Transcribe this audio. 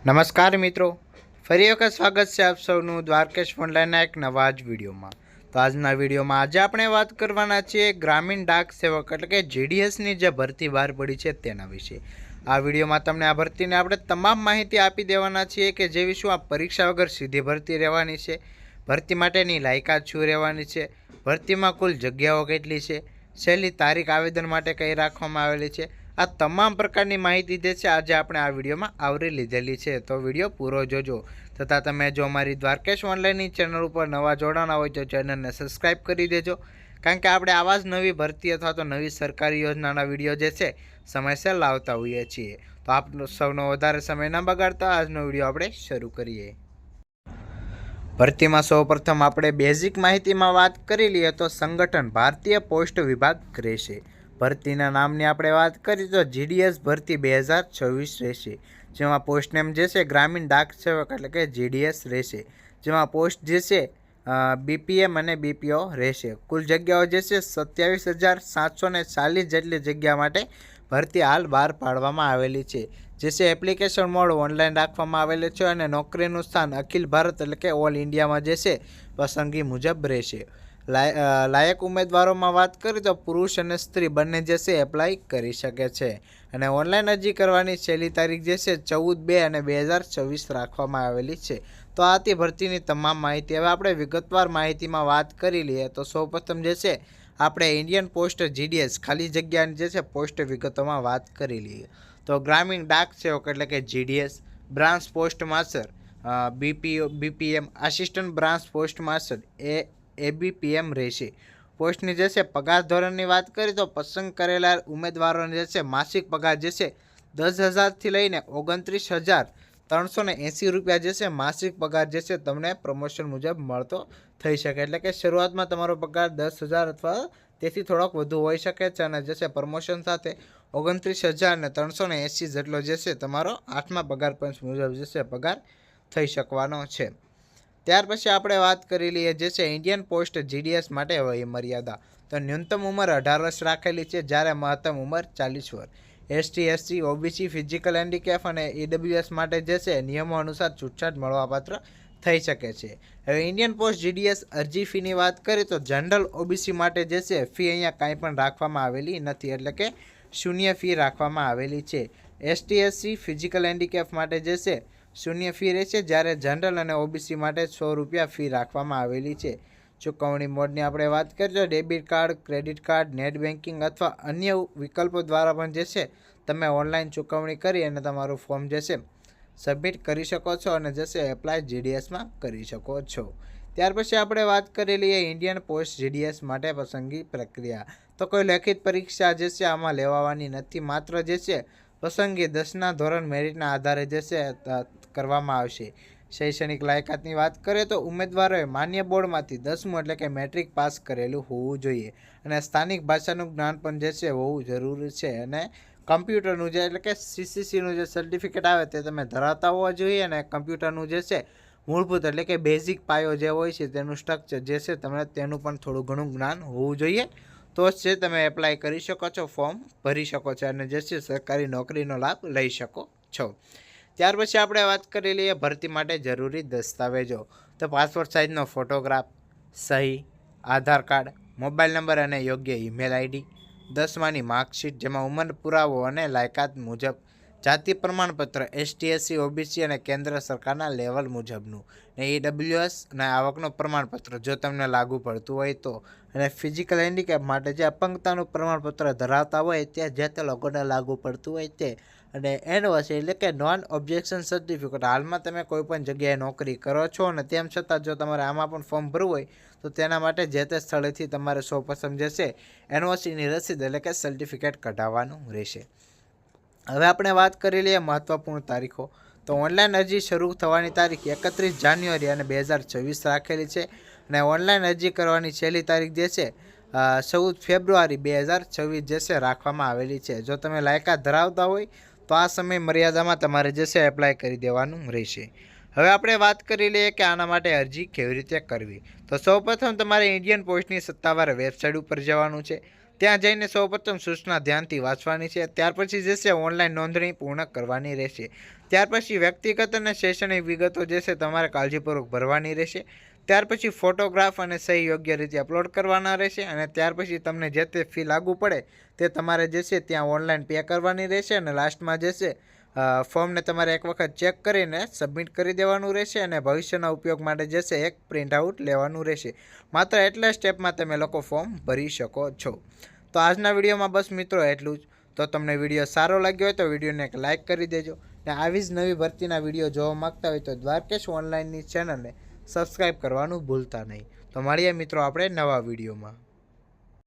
નમસ્કાર મિત્રો, ફરી વખત સ્વાગત છે આપ સૌનું દ્વારકેશ ઓનલાઈનના એક નવા જ વિડીયોમાં। તો આજના વિડીયોમાં આજે આપણે વાત કરવાના છીએ ગ્રામીણ ડાક સેવક એટલે કે જીડીએસની જે ભરતી બહાર પડી છે તેના વિશે। આ વિડીયોમાં તમને આ ભરતીને આપણે તમામ માહિતી આપી દેવાના છીએ કે જે વિશે આ પરીક્ષા વગર સીધી ભરતી રહેવાની છે, ભરતી માટેની લાયકાત શું રહેવાની છે, ભરતીમાં કુલ જગ્યાઓ કેટલી છે, છેલ્લી તારીખ આવેદન માટે કઈ રાખવામાં આવેલી છે, આ તમામ પ્રકારની માહિતી જે છે આજે આપણે આ વિડીયોમાં આવરી લીધેલી છે। તો વિડીયો પૂરો જોજો। તથા તમે જો અમારી દ્વારકેશ ઓનલાઈનની ચેનલ ઉપર નવા જોડાણા હોય તો ચેનલને સબસ્ક્રાઈબ કરી દેજો, કારણ કે આપણે આવા જ નવી ભરતી અથવા તો નવી સરકારી યોજનાના વિડીયો જે છે સમયસર લાવતા હોઈએ છીએ। તો આપ સૌનો વધારે સમય ન બગાડતા આજનો વિડીયો આપણે શરૂ કરીએ। ભરતીમાં સૌપ્રથમ આપણે બેઝિક માહિતીમાં વાત કરી લઈએ તો સંગઠન ભારતીય પોસ્ટ વિભાગ રહેશે। ભરતીના નામની આપણે વાત કરીએ તો જીડીએસ ભરતી 2026 રહેશે, જેમાં પોસ્ટ નેમ જે છે ગ્રામીણ ડાક સેવક એટલે કે જીડીએસ રહેશે, જેમાં પોસ્ટ જે છે બીપીએમ અને બીપીઓ રહેશે। કુલ જગ્યાઓ જે છે 27,740 જેટલી જગ્યા માટે ભરતી હાલ બહાર પાડવામાં આવેલી છે, જે છે એપ્લિકેશન મોડ ઓનલાઈન રાખવામાં આવેલું છે અને નોકરીનું સ્થાન અખિલ ભારત એટલે કે ઓલ ઇન્ડિયામાં જે છે પસંદગી મુજબ રહેશે। લાયક ઉમેદવારોમાં વાત કરીએ તો પુરુષ અને સ્ત્રી બંને જે છે એપ્લાય કરી શકે છે અને ઓનલાઈન અરજી કરવાની છેલ્લી તારીખ જે છે 14/2/2024 રાખવામાં આવેલી છે। તો આ તે ભરતીની તમામ માહિતી। હવે આપણે વિગતવાર માહિતીમાં વાત કરી લઈએ તો સૌપ્રથમ જે છે આપણે ઇન્ડિયન પોસ્ટ જીડીએસ ખાલી જગ્યાની જે છે પોસ્ટ વિગતોમાં વાત કરી લઈએ તો ગ્રામીણ ડાક સેવક એટલે કે GDS, branch post master BPM, assistant branch post master ABPM રહેશે। પોસ્ટની જે છે પગાર ધોરણની વાત કરીએ તો પસંદ કરેલા ઉમેદવારોને જે છે માસિક પગાર જે છે 10,000થી લઈને 29,380 રૂપિયા જે છે માસિક પગાર જે છે તમને પ્રમોશન મુજબ મળતો થઈ શકે, એટલે કે શરૂઆતમાં તમારો પગાર 10,000 અથવા તેથી થોડોક વધુ હોઈ શકે છે અને જે છે પ્રમોશન સાથે 29,380 જેટલો જે છે તમારો 8મા પગાર પંચ મુજબ જે છે પગાર થઈ શકવાનો છે। ત્યાર પછી આપણે વાત કરી લઈએ જે છે ઇન્ડિયન પોસ્ટ જીડીએસ માટે વય મર્યાદા। તો ન્યૂનતમ ઉંમર 18 વર્ષ રાખેલી છે, જ્યારે મહત્તમ ઉંમર 40 વર્ષ। ST, SC, OBC, physical handicap અને ઈડબ્લ્યુએસ માટે જે છે નિયમો અનુસાર છૂટછાટ મળવાપાત્ર થઈ શકે છે। હવે ઇન્ડિયન પોસ્ટ જીડીએસ અરજી ફીની વાત કરીએ તો જનરલ ઓબીસી માટે જે છે ફી અહીંયા કાંઈ પણ રાખવામાં આવેલી નથી, એટલે કે શૂન્ય ફી રાખવામાં આવેલી છે। એસટી, એસસી, ફિઝિકલ હેન્ડીકેપ માટે જે છે શૂન્ય ફી રહેશે, જ્યારે જનરલ અને ઓબીસી માટે 100 રૂપિયા ફી રાખવામાં આવેલી છે। ચૂકવણી મોડની આપણે વાત કરીએ તો debit card, credit card, net banking અથવા અન્ય વિકલ્પો દ્વારા પણ જે છે તમે ઓનલાઈન ચૂકવણી કરી અને તમારું ફોર્મ જે છે સબમિટ કરી શકો છો અને જે છે એપ્લાય જીડીએસમાં કરી શકો છો। ત્યાર પછી આપણે વાત કરી લઈએ ઇન્ડિયન પોસ્ટ જીડીએસ માટે પસંદગી પ્રક્રિયા। તો કોઈ લેખિત પરીક્ષા જે છે આમાં લેવાની નથી, માત્ર જે છે પસંદગી 10ના ધોરણ મેરિટના આધારે જે છે કરવામાં આવશે। શૈક્ષણિક લાયકાતની વાત કરીએ તો ઉમેદવારોએ માન્ય બોર્ડમાંથી 10મું એટલે કે મેટ્રિક પાસ કરેલું હોવું જોઈએ અને સ્થાનિક ભાષાનું જ્ઞાન પણ જે છે હોવું જરૂરી છે અને કમ્પ્યુટરનું જે એટલે કે સીસીસીનું જે સર્ટિફિકેટ આવે તે તમે ધરાવતા હોવા જોઈએ અને કમ્પ્યુટરનું જે છે મૂળભૂત એટલે કે બેઝિક પાયો જે હોય છે તેનું સ્ટ્રક્ચર જે છે તમને તેનું પણ થોડું ઘણું જ્ઞાન હોવું જોઈએ, તો જ છે તમે એપ્લાય કરી શકો છો, ફોર્મ ભરી શકો છો અને જે છે સરકારી નોકરીનો લાભ લઈ શકો છો। ત્યાર પછી આપણે વાત કરી લઈએ ભરતી માટે જરૂરી દસ્તાવેજો। તો પાસપોર્ટ સાઇઝનો ફોટોગ્રાફ, સહી, આધાર કાર્ડ, મોબાઈલ નંબર અને યોગ્ય ઈમેલ આઈડી, 10માની માર્કશીટ જેમાં ઉંમર પુરાવો અને લાયકાત મુજબ, જાતિ પ્રમાણપત્ર એસટી, એસસી, ઓબીસી અને કેન્દ્ર સરકારના લેવલ મુજબનું ને ઈડબ્લ્યુએસ અને આવકનું પ્રમાણપત્ર જો તમને લાગુ પડતું હોય તો, અને ફિઝિકલ હેન્ડીકેપ માટે જે અપંગતાનું પ્રમાણપત્ર ધરાવતા હોય તે જે તે લોકોને લાગુ પડતું હોય તે, અને એનઓસી એટલે કે નોન ઓબ્જેક્શન સર્ટિફિકેટ। હાલમાં તમે કોઈપણ જગ્યાએ નોકરી કરો છો અને તેમ છતાં જો તમારે આમાં પણ ફોર્મ ભરવું હોય તો તેના માટે જે તે સ્થળેથી તમારે સૌપ્રથમ જે છે એનઓસીની રસીદ એટલે કે સર્ટિફિકેટ કઢાવવાનું રહેશે। હવે આપણે વાત કરી લઈએ મહત્વપૂર્ણ તારીખો। તો ઓનલાઈન અરજી શરૂ થવાની તારીખ 31 જાન્યુઆરી અને 2024 રાખેલી છે અને ઓનલાઈન અરજી કરવાની છેલ્લી તારીખ જે છે 14 ફેબ્રુઆરી 2026 જે છે રાખવામાં આવેલી છે। જો તમે લાયકાત ધરાવતા હોય તો આ સમય મર્યાદામાં તમારે જે છે એપ્લાય કરી દેવાનું રહેશે। હવે આપણે વાત કરી લઈએ કે આના માટે અરજી કેવી રીતે કરવી। તો સૌપ્રથમ તમારે ઇન્ડિયન પોસ્ટની સત્તાવાર વેબસાઇટ ઉપર જવાનું છે। ત્યાં જઈને સૌપ્રથમ સૂચના ધ્યાનથી વાંચવાની છે. ત્યાર પછી જે છે ઓનલાઈન નોંધણી પૂર્ણ કરવાની રહેશે. ત્યાર પછી વ્યક્તિગત અને શૈક્ષણિક વિગતો જે છે તમારે કાળજીપૂર્વક ભરવાની રહેશે. ત્યાર પછી ફોટોગ્રાફ અને સહી યોગ્ય રીતે અપલોડ કરવાના રહેશે. અને ત્યાર પછી તમને જે તે ફી લાગુ પડે તે તમારે જે છે ત્યાં ઓનલાઈન પે કરવાની રહેશે. અને લાસ્ટમાં જે છે ફોર્મને તમારે એક વખત ચેક કરીને સબમિટ કરી દેવાનું રહેશે. અને ભવિષ્યના ઉપયોગ માટે જે છે એક પ્રિન્ટઆઉટ લેવાનું રહેશે. માત્ર એટલા સ્ટેપમાં તમે લોકો ફોર્મ ભરી શકો છો. તો આજના વિડીયોમાં બસ મિત્રો એટલું જ. તો તમને વિડીયો સારો લાગ્યો હોય તો વિડીયોને એક લાઇક કરી દેજો. ને આવી જ નવી ભરતીના વિડીયો જોવા માગતા હોય તો દ્વારકેશ ઓનલાઈનની ચેનલને સબસ્ક્રાઈબ કરવાનું ભૂલતા નહીં. તો મળીએ મિત્રો આપણે નવા વિડીયોમાં.